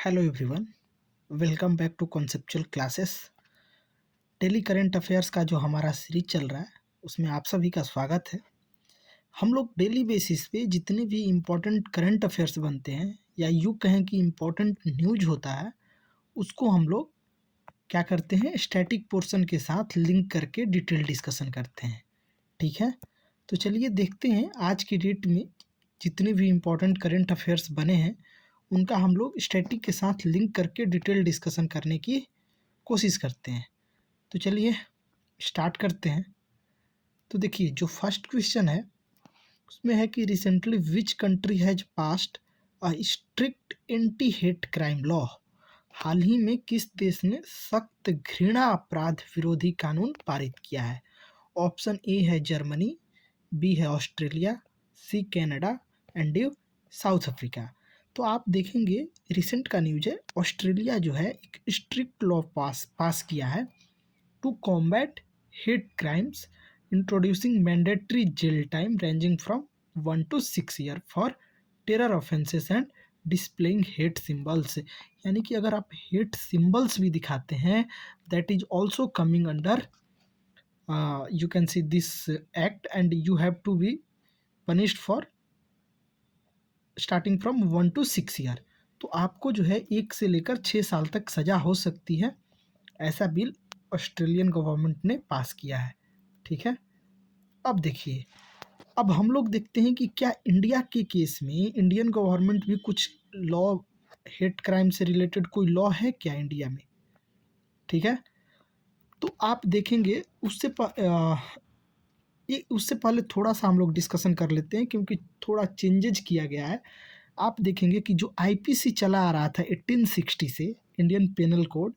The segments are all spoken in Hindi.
Hello everyone, welcome back to conceptual classes. Daily current affairs का जो हमारा सीरीज चल रहा है उसमें आप सभी का स्वागत है। हम लोग डेली बेसिस पे जितने भी इम्पोर्टेंट करंट अफेयर्स बनते हैं या यूँ कहें कि इम्पोर्टेंट न्यूज होता है, उसको हम लोग क्या करते हैं, स्टैटिक पोर्शन के साथ लिंक करके डिटेल डिस्कशन करते हैं। ठीक है, तो चलिए देखते हैं आज की डेट में जितने भी इम्पोर्टेंट करंट अफेयर्स बने हैं उनका हम लोग स्टैटिक के साथ लिंक करके डिटेल डिस्कशन करने की कोशिश करते हैं। तो चलिए स्टार्ट करते हैं। तो देखिए जो फर्स्ट क्वेश्चन है उसमें है कि recently which country has passed a strict anti hate crime law. हाल ही में किस देश ने सख्त घृणा अपराध विरोधी कानून पारित किया है? ऑप्शन ए है जर्मनी, बी है Australia, C Canada and D South Africa. तो आप देखेंगे रिसेंट का न्यूज है, ऑस्ट्रेलिया जो है एक स्ट्रिक्ट लॉ पास किया है to combat hate crimes, introducing mandatory jail time ranging from 1 to 6 year for terror offenses and displaying hate symbols। यानी कि अगर आप hate symbols भी दिखाते हैं, that is also coming under you can see this act and you have to be punished for starting from 1 to 6 year. तो आपको जो है 1 से लेकर 6 साल तक सज़ा हो सकती है। ऐसा बिल ऑस्ट्रेलियन गवर्नमेंट ने पास किया है। ठीक है, अब देखिए, अब हम लोग देखते हैं कि क्या इंडिया के केस में इंडियन गवर्नमेंट भी कुछ लॉ, हेट क्राइम से रिलेटेड कोई लॉ है क्या इंडिया में? ठीक है, तो आप देखेंगे उससे पहले थोड़ा सा हम लोग डिस्कशन कर लेते हैं क्योंकि थोड़ा चेंजेज किया गया है। आप देखेंगे कि जो आईपीसी चला आ रहा था 1860 से, इंडियन पेनल कोड,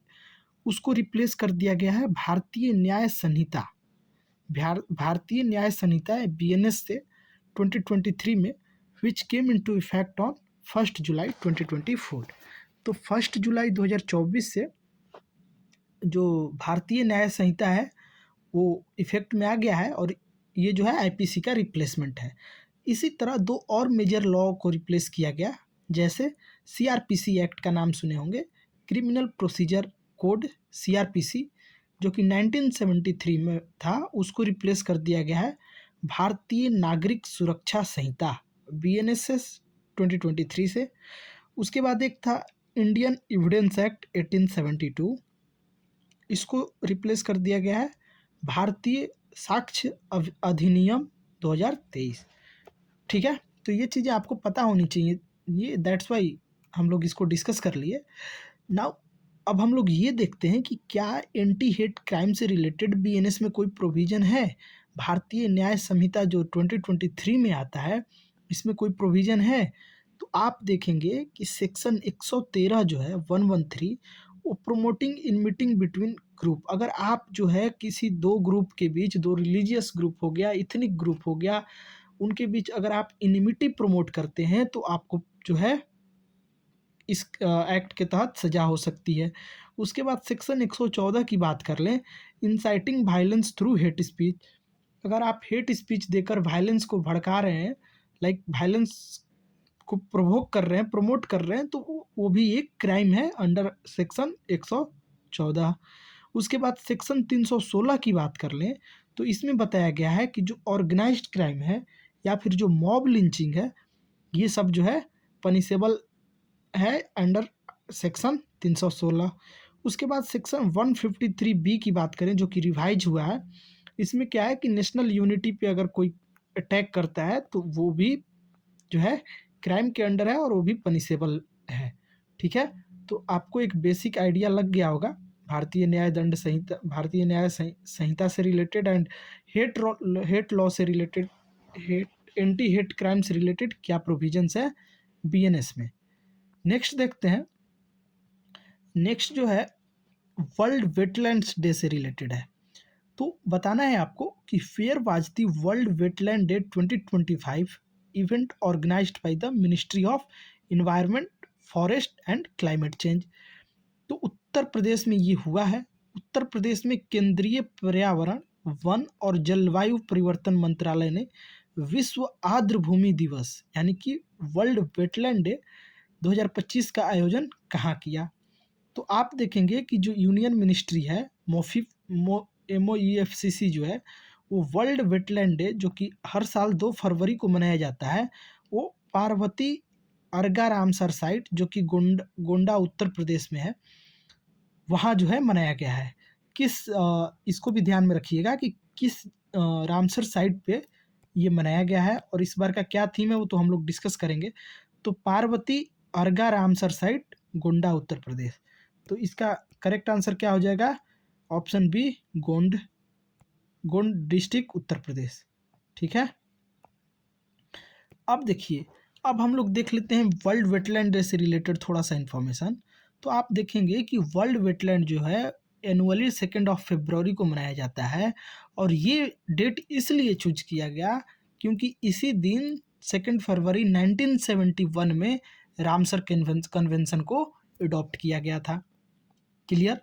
उसको रिप्लेस कर दिया गया है भारतीय न्याय संहिता। भारतीय न्याय संहिता है बीएनएस से 2023 में, विच केम इनटू इफेक्ट ऑन 1 जुलाई 2024। तो 1 जुलाई 2024 से जो भारतीय न्याय संहिता है वो इफेक्ट में आ गया है और ये जो है आईपीसी का रिप्लेसमेंट है। इसी तरह दो और मेजर लॉ को रिप्लेस किया गया, जैसे सीआरपीसी एक्ट का नाम सुने होंगे, क्रिमिनल प्रोसीजर कोड सीआरपीसी, जो कि 1973 में था, उसको रिप्लेस कर दिया गया है भारतीय नागरिक सुरक्षा संहिता बीएनएसएस 2023 से। उसके बाद एक था इंडियन एविडेंस एक्ट 1872, इसको रिप्लेस कर दिया गया है भारतीय साक्ष्य अधिनियम 2023। ठीक है, तो ये चीज़ें आपको पता होनी चाहिए, ये दैट्स वाई हम लोग इसको डिस्कस कर लिए। नाउ अब हम लोग ये देखते हैं कि क्या एंटी हेट क्राइम से रिलेटेड बीएनएस में कोई प्रोविज़न है। भारतीय न्याय संहिता जो 2023 में आता है, इसमें कोई प्रोविज़न है? तो आप देखेंगे कि सेक्शन 113 जो है 113, वो promoting in meeting between group. अगर आप जो है किसी दो ग्रुप के बीच, दो रिलीजियस ग्रुप हो गया, इथनिक ग्रुप हो गया, उनके बीच अगर आप इनिमिटी प्रमोट करते हैं तो आपको जो है इस एक्ट के तहत सजा हो सकती है। उसके बाद सेक्शन 114 की बात कर लें, inciting violence through hate speech. अगर आप हेट स्पीच देकर वायलेंस को भड़का रहे हैं, लाइक वायलेंस को प्रोवोक कर रहे हैं, प्रमोट कर रहे हैं, तो वो भी एक क्राइम है अंडर सेक्शन 114। उसके बाद सेक्शन 316 की बात कर लें तो इसमें बताया गया है कि जो ऑर्गेनाइज्ड क्राइम है या फिर जो मॉब लिंचिंग है, ये सब जो है पनिशेबल है अंडर सेक्शन 316। उसके बाद सेक्शन 153 बी की बात करें जो कि रिवाइज हुआ है, इसमें क्या है कि नेशनल यूनिटी पे अगर कोई अटैक करता है तो वो भी जो है क्राइम के अंडर है और वो भी पनिशेबल है। ठीक है, तो आपको एक बेसिक आइडिया लग गया होगा भारतीय न्याय दंड संहिता, भारतीय न्याय संहिता से रिलेटेड एंड हेट लॉ से related, hate anti hate crime से रिलेटेड क्या प्रोविजंस है बीएनएस में। नेक्स्ट देखते हैं, नेक्स्ट जो है वर्ल्ड वेटलैंड्स डे से रिलेटेड है। तो बताना है आपको कि where was the World Wetland Day 2025 event organised by the Ministry of Environment, Forest and Climate Change. तो उत्तर प्रदेश में ये हुआ है। उत्तर प्रदेश में केंद्रीय पर्यावरण, वन और जलवायु परिवर्तन मंत्रालय ने विश्व आर्द्र भूमि दिवस यानी कि वर्ल्ड वेटलैंड डे 2025 का आयोजन कहाँ किया? तो आप देखेंगे कि जो यूनियन मिनिस्ट्री है MOEFCC जो है, वो वर्ल्ड वेटलैंड डे जो कि हर साल 2 फरवरी को मनाया जाता है, वो पार्वती अर्गा रामसर साइट जो कि गोंडा उत्तर प्रदेश में है, वहाँ जो है मनाया गया है। इसको भी ध्यान में रखिएगा कि किस रामसर साइट पे ये मनाया गया है और इस बार का क्या थीम है वो तो हम लोग डिस्कस करेंगे। तो पार्वती अर्गा रामसर साइट, गोंडा उत्तर प्रदेश। तो इसका करेक्ट आंसर क्या हो जाएगा? Option B, Gond district Uttar Pradesh. ठीक है। अब देखिए, अब हम लोग देख लेते हैं वर्ल्ड वेटलैंड डे से रिलेटेड थोड़ा सा इन्फॉर्मेशन। तो आप देखेंगे कि वर्ल्ड वेटलैंड जो है एनुअली 2 फरवरी को मनाया जाता है और ये डेट इसलिए चूज किया गया क्योंकि इसी दिन 2 फरवरी 1971 में रामसर कन्वेंशन को अडॉप्ट किया गया था। क्लियर?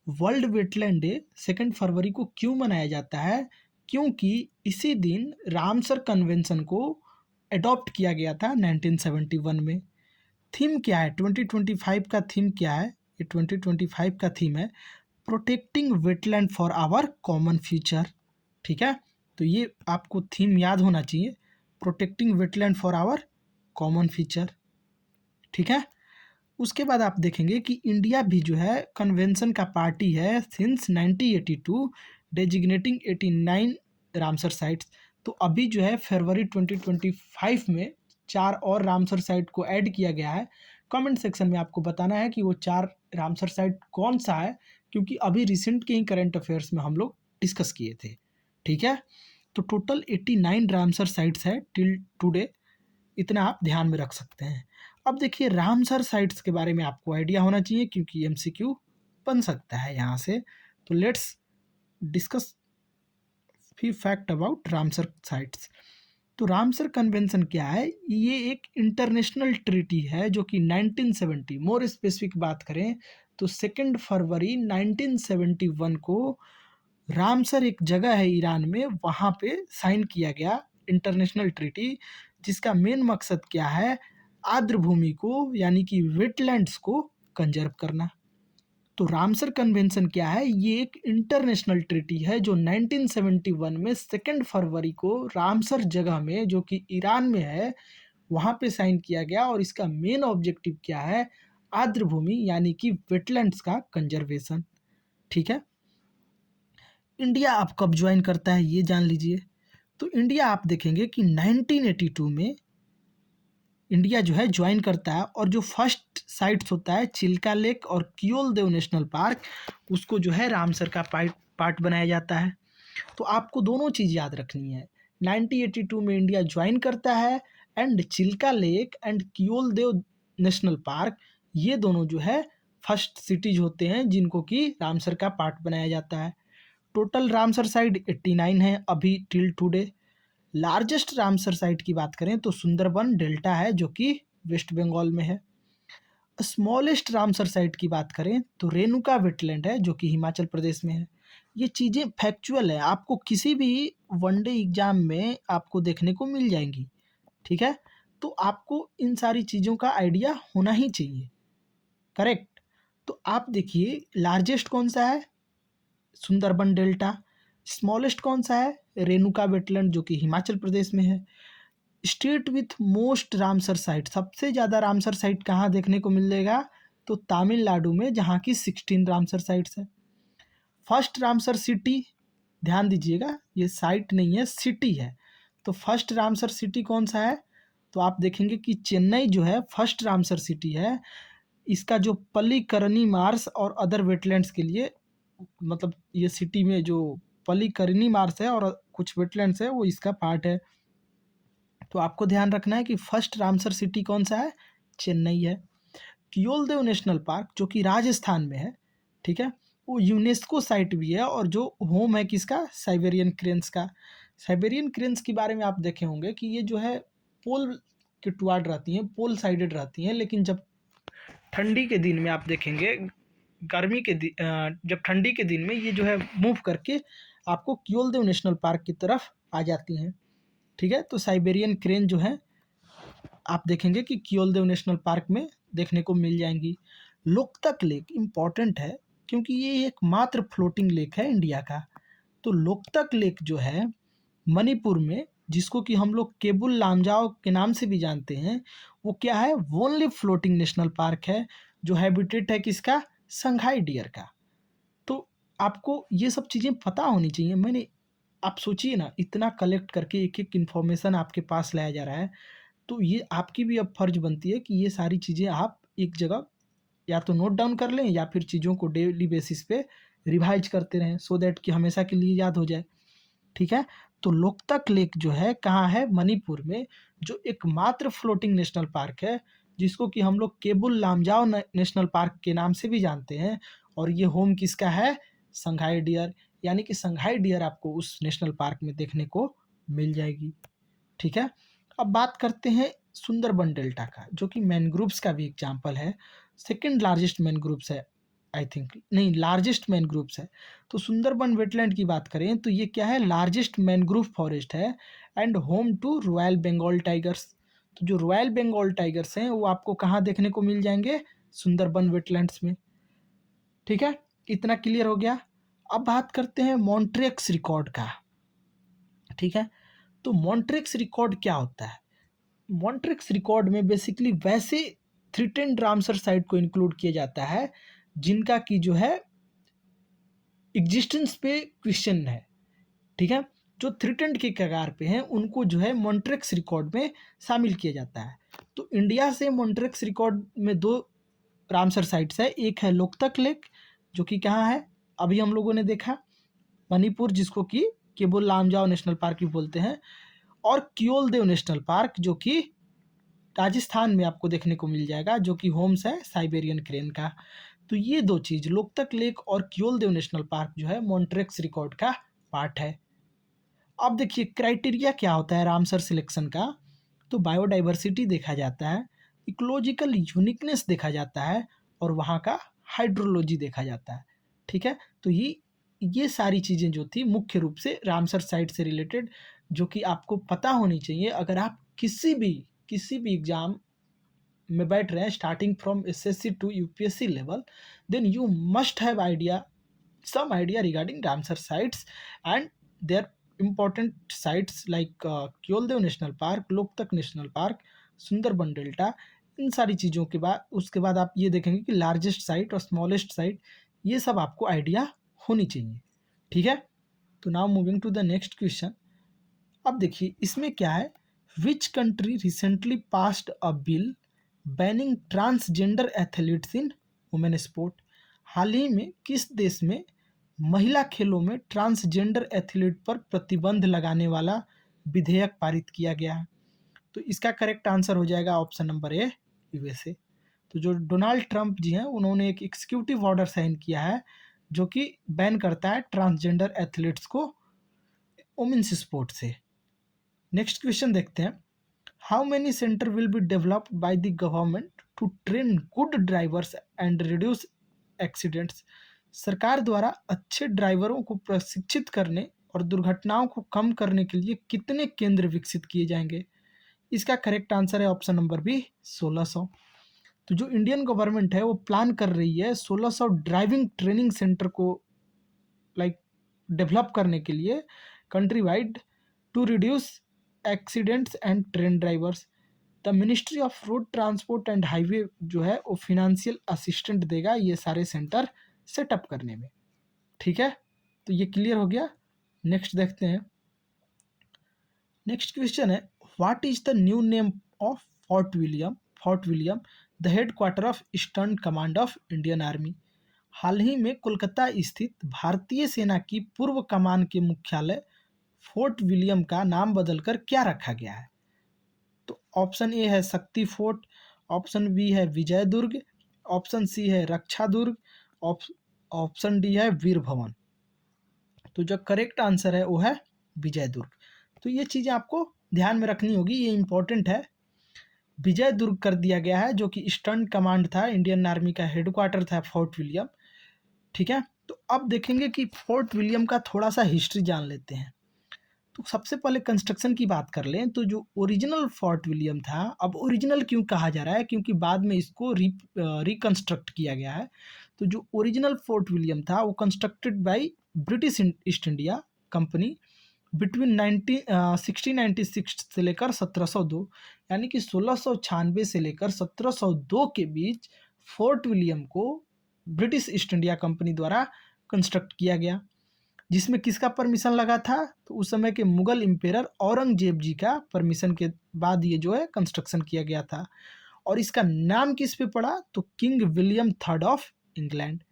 वर्ल्ड वेटलैंड डे 2 फरवरी को क्यों मनाया जाता है? क्योंकि इसी दिन रामसर कन्वेंशन को अडॉप्ट किया गया था 1971 में। थीम क्या है? 2025 का थीम क्या है? ये 2025 का थीम है protecting wetland for our common future. ठीक है, तो ये आपको थीम याद होना चाहिए, protecting wetland for our common future. ठीक है। उसके बाद आप देखेंगे कि इंडिया भी जो है कन्वेंशन का पार्टी है सिंस 1982, डेजिग्नेटिंग 89 रामसर साइट्स। तो अभी जो है फरवरी 2025 में 4 और रामसर साइट को ऐड किया गया है। कमेंट सेक्शन में आपको बताना है कि वो 4 रामसर साइट कौन सा है, क्योंकि अभी रिसेंट के ही करंट अफेयर्स में हम लोग डिस्कस किए थे। ठीक है, तो टोटल 89 रामसर साइट्स है टिल टुडे, इतना आप ध्यान में रख सकते हैं। अब देखिए रामसर साइट्स के बारे में आपको आइडिया होना चाहिए क्योंकि MCQ बन सकता है यहाँ से। तो let's discuss fee fact about Ramsar sites. तो रामसर कन्वेंशन क्या है? ये एक इंटरनेशनल ट्रीटी है जो कि 1970, मोर स्पेसिफिक बात करें तो 2 फरवरी 1971 को रामसर एक जगह है ईरान में, वहाँ पे साइन किया गया इंटरनेशनल ट्रीटी, जिसका मेन मकसद क्या है? आर्द्र भूमि को यानी कि वेटलैंड्स को कंजर्व करना। तो रामसर कन्वेंशन क्या है? ये एक इंटरनेशनल ट्रीटी है जो 1971 में 2 फरवरी को रामसर जगह में जो कि ईरान में है वहाँ पे साइन किया गया और इसका मेन ऑब्जेक्टिव क्या है? आर्द्र भूमि यानी कि वेटलैंड्स का कंजर्वेशन। ठीक है। इंडिया अब कब ज्वाइन करता है ये जान लीजिए। तो इंडिया आप देखेंगे कि 1982 में इंडिया जो है ज्वाइन करता है और जो फर्स्ट साइट्स होता है चिल्का लेक और कियोल देव नेशनल पार्क, उसको जो है रामसर का पार्ट बनाया जाता है। तो आपको दोनों चीज़ याद रखनी है, 1982 में इंडिया ज्वाइन करता है and Chilika lake and Keoladeo national park, ये दोनों जो है फर्स्ट सिटीज होते हैं जिनको कि रामसर का पार्ट बनाया जाता है। टोटल रामसर साइट 89 है अभी till today. Largest Ramsar site की बात करें तो सुंदरबन डेल्टा है जो कि वेस्ट बंगाल में है। स्मॉलेस्ट रामसर साइट की बात करें तो रेणुका वेटलैंड है जो कि हिमाचल प्रदेश में है। ये चीज़ें फैक्चुअल है, आपको किसी भी वनडे एग्जाम में आपको देखने को मिल जाएंगी। ठीक है, तो आपको इन सारी चीज़ों का आइडिया होना ही चाहिए। करेक्ट। तो आप देखिए लार्जेस्ट कौन सा है? सुंदरबन डेल्टा। स्मॉलेस्ट कौन सा है? रेणुका वेटलैंड जो कि हिमाचल प्रदेश में है। State with most Ramsar site, सबसे ज़्यादा रामसर साइट कहाँ देखने को मिलेगा? तो तमिलनाडु में, जहाँ की 16 रामसर साइट्स है। फर्स्ट रामसर सिटी, ध्यान दीजिएगा ये साइट नहीं है सिटी है। तो फर्स्ट रामसर सिटी कौन सा है? तो आप देखेंगे कि चेन्नई जो है फर्स्ट रामसर सिटी है। इसका जो पल्लीकरनी मार्स और अदर वेटलैंड्स के लिए, मतलब ये सिटी में जो पल्लीकरनी मार्स है और कुछ वेटलैंड्स है वो इसका पार्ट है। तो आपको ध्यान रखना है कि फर्स्ट रामसर सिटी कौन सा है? चेन्नई है। कियोल देव नेशनल पार्क जो कि राजस्थान में है, ठीक है, वो यूनेस्को साइट भी है और जो होम है किसका? साइबेरियन क्रेन्स का। साइबेरियन क्रेन्स के बारे में आप देखे होंगे कि ये जो है पोल के टुवार्ड रहती हैं, पोल साइडेड रहती हैं, लेकिन जब ठंडी के दिन में आप देखेंगे, जब ठंडी के दिन में ये जो है मूव करके आपको कियोल देव नेशनल पार्क की तरफ आ जाती हैं। ठीक है, तो साइबेरियन क्रेन जो है आप देखेंगे कि कियोल देव नेशनल पार्क में देखने को मिल जाएंगी। लोकतक लेक इम्पॉर्टेंट है क्योंकि ये एकमात्र फ्लोटिंग लेक है इंडिया का। तो लोकतक लेक जो है मणिपुर में, जिसको कि हम लोग केबुल लामजाओ के नाम से भी जानते हैं, वो क्या है, ओनली फ्लोटिंग नेशनल पार्क है जो हैबिटेट है किसका, संघाई डियर का। तो आपको ये सब चीज़ें पता होनी चाहिए। आप सोचिए ना, इतना कलेक्ट करके एक एक इन्फॉर्मेशन आपके पास लाया जा रहा है, तो ये आपकी भी अब फर्ज बनती है कि ये सारी चीज़ें आप एक जगह या तो नोट डाउन कर लें या फिर चीज़ों को डेली बेसिस पे रिवाइज करते रहें, सो दैट कि हमेशा के लिए याद हो जाए। ठीक है। तो लोकतक लेक जो है कहाँ है, मणिपुर में, जो एकमात्र फ्लोटिंग नेशनल पार्क है, जिसको कि हम लोग केबुल लामजाओ नेशनल पार्क के नाम से भी जानते हैं। और ये होम किसका है, संघाई डियर, यानी कि संघाई डियर आपको उस नेशनल पार्क में देखने को मिल जाएगी। ठीक है। अब बात करते हैं सुंदरबन डेल्टा का, जो कि मैनग्रोव्स का भी एग्जाम्पल है। सेकेंड लार्जेस्ट मैनग्रोव्स है, आई थिंक, नहीं, लार्जेस्ट मैनग्रोव्स है। तो सुंदरबन वेटलैंड की बात करें तो ये क्या है, लार्जेस्ट मैनग्रोव फॉरेस्ट है and home to Royal Bengal tigers. तो जो रॉयल बंगाल टाइगर्स हैं वो आपको कहाँ देखने को मिल जाएंगे, सुंदरबन वेटलैंड्स में। ठीक है, इतना क्लियर हो गया। अब बात करते हैं मॉन्ट्रेक्स रिकॉर्ड का। ठीक है, तो मॉन्ट्रेक्स रिकॉर्ड क्या होता है, मॉन्ट्रेक्स रिकॉर्ड में बेसिकली वैसे थ्रेटेंड रामसर साइट को इंक्लूड किया जाता है जिनका की जो है एग्जिस्टेंस पे क्वेश्चन है। ठीक है, जो थ्रेटेंड के कगार पे हैं उनको जो है मॉन्ट्रेक्स रिकॉर्ड में शामिल किया जाता है। तो इंडिया से मॉन्ट्रेक्स रिकॉर्ड में दो रामसर साइट्स है, एक है लोकतक लेक जो कि कहाँ है, अभी हम लोगों ने देखा, मणिपुर, जिसको कि केबुल लामजाओ नेशनल पार्क भी बोलते हैं, और कियोलदेव नेशनल पार्क जो कि राजस्थान में आपको देखने को मिल जाएगा, जो कि होम्स है साइबेरियन क्रेन का। तो ये दो चीज़, लोकतक लेक और कियोलदेव नेशनल पार्क जो है मॉन्ट्रेक्स रिकॉर्ड का पार्ट है। अब देखिए क्राइटेरिया क्या होता है रामसर सिलेक्शन का, तो बायोडाइवर्सिटी देखा जाता है, इकोलॉजिकल यूनिकनेस देखा जाता है, और वहाँ का हाइड्रोलॉजी देखा जाता है। ठीक है, तो ये सारी चीज़ें जो थी मुख्य रूप से रामसर साइट से रिलेटेड, जो कि आपको पता होनी चाहिए अगर आप किसी भी एग्जाम में बैठ रहे हैं, starting from SSC to UPSC level, then you must have idea, some idea regarding Ramsar sites and their important sites like Keoladeo national park, Loktak national park, Sundarban delta. इन सारी चीज़ों के बाद उसके बाद आप ये देखेंगे कि लार्जेस्ट साइट और स्मॉलेस्ट साइट, ये सब आपको आइडिया होनी चाहिए। ठीक है, तो now moving to the next question. अब देखिए इसमें क्या है, which country recently passed a bill banning transgender athletes in women sport. हाल ही में किस देश में महिला खेलों में ट्रांसजेंडर एथलीट पर प्रतिबंध लगाने वाला विधेयक पारित किया गया है। तो इसका करेक्ट आंसर हो जाएगा ऑप्शन नंबर ए, यूएसए। तो जो डोनाल्ड ट्रंप जी हैं उन्होंने एक एग्जीक्यूटिव ऑर्डर साइन किया है जो कि बैन करता है ट्रांसजेंडर एथलीट्स को वुमेन्स स्पोर्ट से। नेक्स्ट क्वेश्चन देखते हैं, how many centre will be developed by the government to train good drivers and reduce accidents. सरकार द्वारा अच्छे ड्राइवरों को प्रशिक्षित करने और दुर्घटनाओं को कम करने के लिए कितने केंद्र विकसित किए जाएंगे। इसका करेक्ट आंसर है ऑप्शन नंबर बी, 1600। तो जो इंडियन गवर्नमेंट है वो प्लान कर रही है 1600 ड्राइविंग ट्रेनिंग सेंटर को लाइक डेवलप करने के लिए countrywide, to reduce accidents and train drivers. The Ministry of Road Transport and Highway जो है वो फिनेंशियल असिस्टेंट देगा ये सारे सेंटर सेटअप करने में। ठीक है, तो ये क्लियर हो गया। नेक्स्ट देखते हैं, नेक्स्ट क्वेश्चन है, what is the new name of Fort William, the headquarter of eastern command of Indian army. हाल ही में कोलकाता स्थित भारतीय सेना की पूर्व कमान के मुख्यालय फोर्ट विलियम का नाम बदलकर क्या रखा गया है। तो ऑप्शन ए है शक्ति फोर्ट, ऑप्शन बी है विजय दुर्ग, ऑप्शन सी है रक्षा दुर्ग, ऑप्शन डी है वीर भवन। तो जो करेक्ट आंसर है वो है विजय दुर्ग। तो ये चीज़ें आपको ध्यान में रखनी होगी, ये इंपॉर्टेंट है। विजय दुर्ग कर दिया गया है जो कि ईस्टर्न कमांड था, इंडियन आर्मी का हेडक्वार्टर था फोर्ट विलियम। ठीक है, तो अब देखेंगे कि फोर्ट विलियम का थोड़ा सा हिस्ट्री जान लेते हैं। तो सबसे पहले कंस्ट्रक्शन की बात कर लें तो जो ओरिजिनल फोर्ट विलियम था, अब ओरिजिनल क्यों कहा जा रहा है, क्योंकि बाद में इसको रिकंस्ट्रक्ट किया गया है। तो जो ओरिजिनल फोर्ट विलियम था वो constructed by British east India company between 1696 से लेकर 1702, यानी कि 1696 से लेकर 1702 के बीच फोर्ट विलियम को ब्रिटिश ईस्ट इंडिया कंपनी द्वारा कंस्ट्रक्ट किया गया। जिसमें किसका परमिशन लगा था, तो उस समय के मुगल एम्पेरर औरंगजेब जी का परमिशन के बाद ये जो है कंस्ट्रक्शन किया गया था। और इसका नाम किस पे पड़ा, तो king William third of England.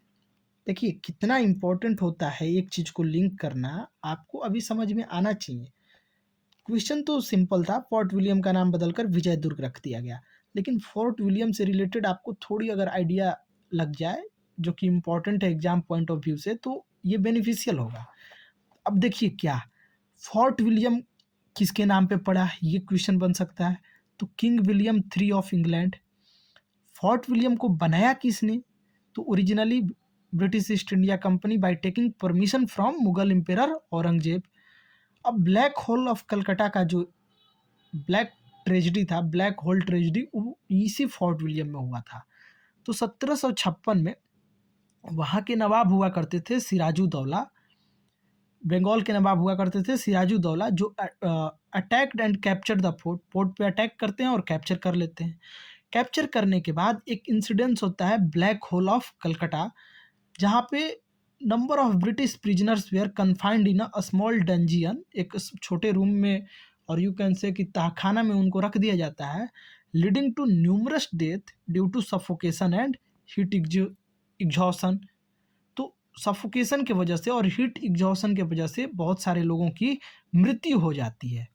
देखिए कितना इंपॉर्टेंट होता है एक चीज को लिंक करना, आपको अभी समझ में आना चाहिए। क्वेश्चन तो सिंपल था, फोर्ट विलियम का नाम बदलकर विजय दुर्ग रख दिया गया, लेकिन फोर्ट विलियम से रिलेटेड आपको थोड़ी अगर आइडिया लग जाए जो कि इम्पोर्टेंट है एग्जाम पॉइंट ऑफ व्यू से, तो ये बेनिफिशियल होगा। अब देखिए क्या फोर्ट विलियम किसके नाम पे पड़ा, ये क्वेश्चन बन सकता है। तो king William three of England. Fort William को बनाया किसने, तो originally British east India company by taking permission from Mughal emperor Aurangzeb. अब ब्लैक होल ऑफ कलकत्ता का जो ब्लैक ट्रेजिडी था, ब्लैक होल ट्रेजिडी, वो इसी फोर्ट विलियम में हुआ था। तो 1756 में वहाँ के नवाब हुआ करते थे सिराजुद्दौला, बंगाल के नवाब हुआ करते थे सिराजुद्दौला, जो attacked and capture the fort, fort पे अटैक करते हैं और कैप्चर कर लेते हैं। कैप्चर करने के बाद एक इंसिडेंस होता है ब्लैक होल ऑफ कलकत्ता, जहाँ पे number of British prisoners were confined in a small dungeon, एक छोटे रूम में, और यू कैन से कि तहखाना में उनको रख दिया जाता है, leading to numerous death due to suffocation and heat exhaustion. तो सफोकेशन की वजह से और हीट एग्जॉशन की वजह से बहुत सारे लोगों की मृत्यु हो जाती है।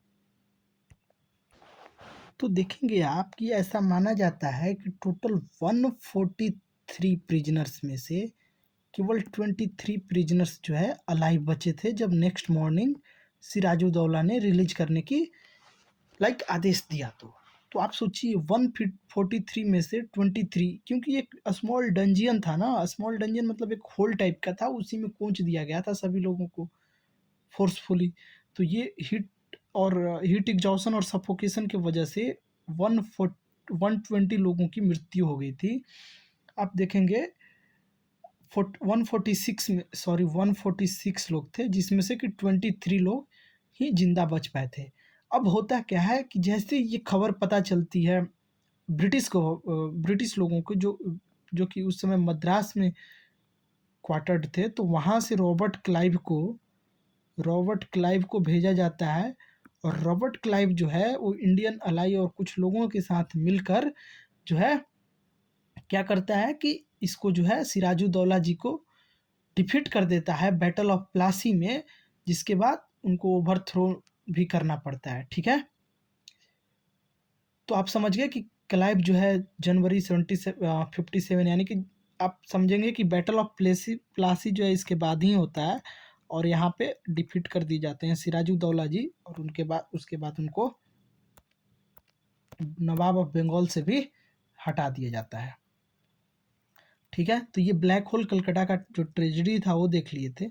तो देखेंगे आप कि ऐसा माना जाता है कि टोटल 143 प्रिजनर्स में से केवल 23 प्रिजनर्स जो है अलाइव बचे थे जब नेक्स्ट मॉर्निंग सिराजुद्दौला ने रिलीज करने की आदेश दिया। तो आप सोचिए 143 में से 23, क्योंकि एक स्मॉल डंजियन था ना, स्मॉल डंजियन मतलब एक होल टाइप का था, उसी में कूच दिया गया था सभी लोगों को फोर्सफुली। तो ये हीट एग्जॉशन और सफोकेशन की वजह से 120 लोगों की मृत्यु हो गई थी। आप देखेंगे 146 लोग थे, जिसमें से कि 23 लोग ही जिंदा बच पाए थे। अब होता क्या है कि जैसे ये खबर पता चलती है ब्रिटिश लोगों को, जो जो कि उस समय मद्रास में क्वार्टर्ड थे, तो वहाँ से रॉबर्ट क्लाइव को भेजा जाता है। और रॉबर्ट क्लाइव जो है वो इंडियन अलाई और कुछ लोगों के साथ मिलकर जो है क्या करता है कि इसको जो है सिराजुद्दौला जी को डिफीट कर देता है बैटल ऑफ प्लासी में, जिसके बाद उनको ओवरथ्रो भी करना पड़ता है। ठीक है, तो आप समझ गए कि क्लाइव जो है जनवरी 57 यानी कि आप समझेंगे कि बैटल ऑफ प्लासी जो है इसके बाद ही होता है, और यहाँ पे डिफीट कर दिए जाते हैं सिराजुद्दौला जी, और उसके बाद उनको नवाब ऑफ बंगाल से भी हटा दिया जाता है। ठीक है, तो ये ब्लैक होल कलकत्ता का जो ट्रेजिडी था वो देख लिए थे।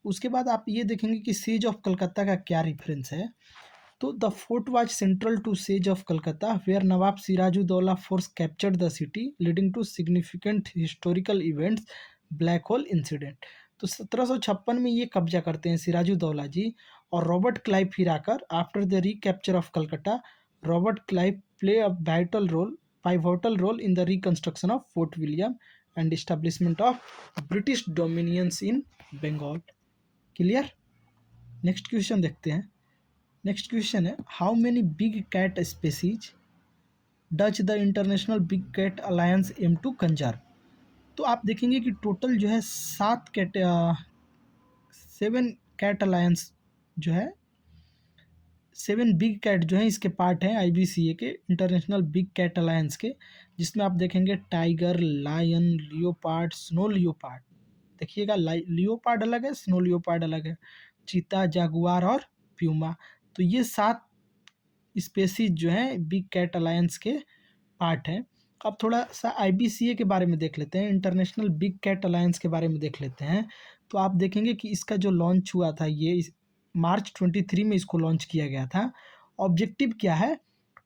उसके बाद आप ये देखेंगे कि सीज ऑफ कलकत्ता का क्या रेफरेंस है। तो the fort was central to siege of Calcutta where Nawab Sirajuddaulah forces captured the city leading to significant historical events Black Hole incident. तो 1756 में ये कब्जा करते हैं सिराजुद्दौला जी, और रॉबर्ट क्लाइव फिर आकर after the recapture of Calcutta, Robert Clive play a pivotal role in the reconstruction of Fort William and establishment of British dominions in Bengal. Clear. Next question देखते हैं। नेक्स्ट क्वेश्चन है, how many big cat species does the International Big Cat Alliance aim to conserve. तो आप देखेंगे कि टोटल जो है 7 कैट अलायंस जो है, 7 बिग कैट जो है इसके पार्ट हैं IBCA के, इंटरनेशनल बिग कैट अलायंस के, जिसमें आप देखेंगे tiger, lion, leopard, snow leopard. देखिएगा लियोपार्ड अलग है, स्नो लियोपार्ड अलग है, चीता, जागुआर और प्यूमा। तो ये 7 स्पेसीज जो हैं बिग कैट अलायंस के पार्ट हैं। अब थोड़ा सा IBCA के बारे में देख लेते हैं, इंटरनेशनल बिग कैट अलायंस के बारे में देख लेते हैं। तो आप देखेंगे कि इसका जो लॉन्च हुआ था ये मार्च 23 में इसको लॉन्च किया गया था। ऑब्जेक्टिव क्या है?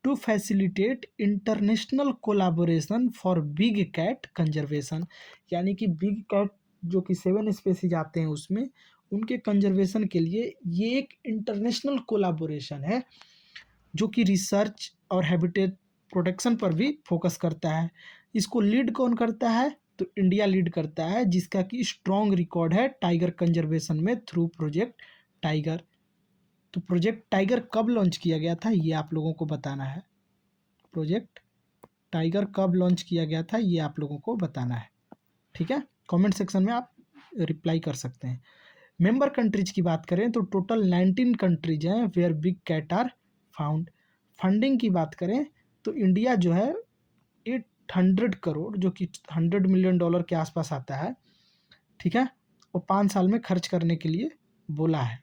To facilitate international collaboration for big cat conservation, यानी कि बिग कैट जो कि 7 स्पेसीज आते हैं उसमें, उनके कंजर्वेशन के लिए ये एक इंटरनेशनल कोलाबोरेशन है जो कि रिसर्च और हैबिटेट प्रोटेक्शन पर भी फोकस करता है। इसको लीड कौन करता है? तो इंडिया लीड करता है, जिसका कि स्ट्रॉन्ग रिकॉर्ड है टाइगर कंजर्वेशन में थ्रू प्रोजेक्ट टाइगर। तो प्रोजेक्ट टाइगर कब लॉन्च किया गया था ये आप लोगों को बताना है। प्रोजेक्ट टाइगर कब लॉन्च किया गया था ये आप लोगों को बताना है, ठीक है। कमेंट सेक्शन में आप रिप्लाई कर सकते हैं। मेंबर कंट्रीज की बात करें तो टोटल 19 कंट्रीज हैं where big cat are found. Funding की बात करें तो इंडिया जो है 800 करोड़ जो कि $100 मिलियन के आसपास आता है, ठीक है, वो 5 साल में खर्च करने के लिए बोला है,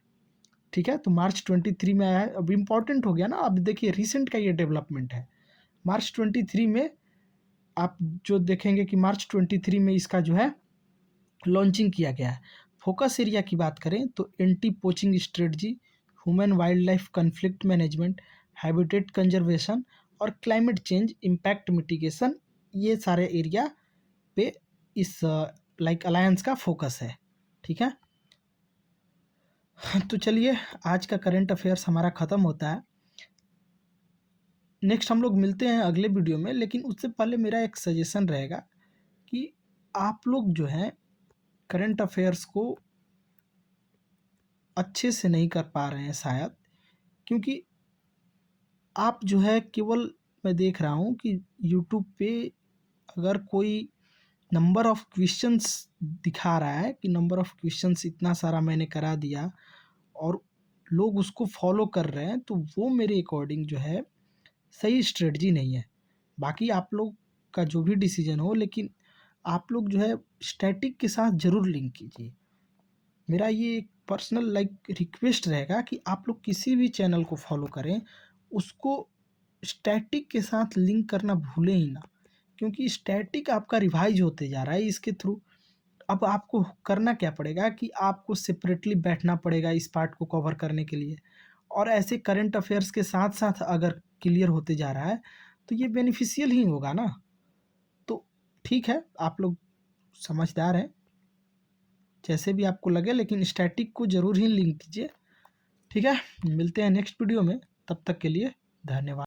ठीक है। तो मार्च 23 में आया है। अब इम्पॉर्टेंट हो गया ना, अब देखिए रिसेंट का ये डेवलपमेंट है। मार्च 23 में आप जो देखेंगे कि मार्च 23 में इसका जो है लॉन्चिंग किया गया है। फोकस एरिया की बात करें तो anti poaching strategy, human wild life conflict management, habitat conservation और क्लाइमेट चेंज इम्पैक्ट मिटिगेशन, ये सारे एरिया पे इस लाइक अलायंस का फोकस है, ठीक है। तो चलिए आज का करंट अफेयर्स हमारा ख़त्म होता है। नेक्स्ट हम लोग मिलते हैं अगले वीडियो में, लेकिन उससे पहले मेरा एक सजेशन रहेगा कि आप लोग जो है करंट अफेयर्स को अच्छे से नहीं कर पा रहे हैं शायद, क्योंकि आप जो है केवल, मैं देख रहा हूँ कि यूट्यूब पे अगर कोई नंबर ऑफ़ क्वेश्चंस दिखा रहा है कि नंबर ऑफ़ क्वेश्चंस इतना सारा मैंने करा दिया और लोग उसको फॉलो कर रहे हैं, तो वो मेरे अकॉर्डिंग जो है सही स्ट्रेटजी नहीं है। बाकी आप लोग का जो भी डिसीजन हो, लेकिन आप लोग जो है स्टैटिक के साथ ज़रूर लिंक कीजिए। मेरा ये एक पर्सनल लाइक रिक्वेस्ट रहेगा कि आप लोग किसी भी चैनल को फॉलो करें, उसको स्टैटिक के साथ लिंक करना भूलें ही ना, क्योंकि स्टैटिक आपका रिवाइज होते जा रहा है इसके थ्रू। अब आपको करना क्या पड़ेगा कि आपको सेपरेटली बैठना पड़ेगा इस पार्ट को कवर करने के लिए, और ऐसे करंट अफेयर्स के साथ साथ अगर क्लियर होते जा रहा है तो ये बेनिफिशियल ही होगा ना। तो ठीक है, आप लोग समझदार हैं, जैसे भी आपको लगे, लेकिन स्टैटिक को ज़रूर ही लिंक कीजिए, ठीक है। मिलते हैं नेक्स्ट वीडियो में, तब तक के लिए धन्यवाद।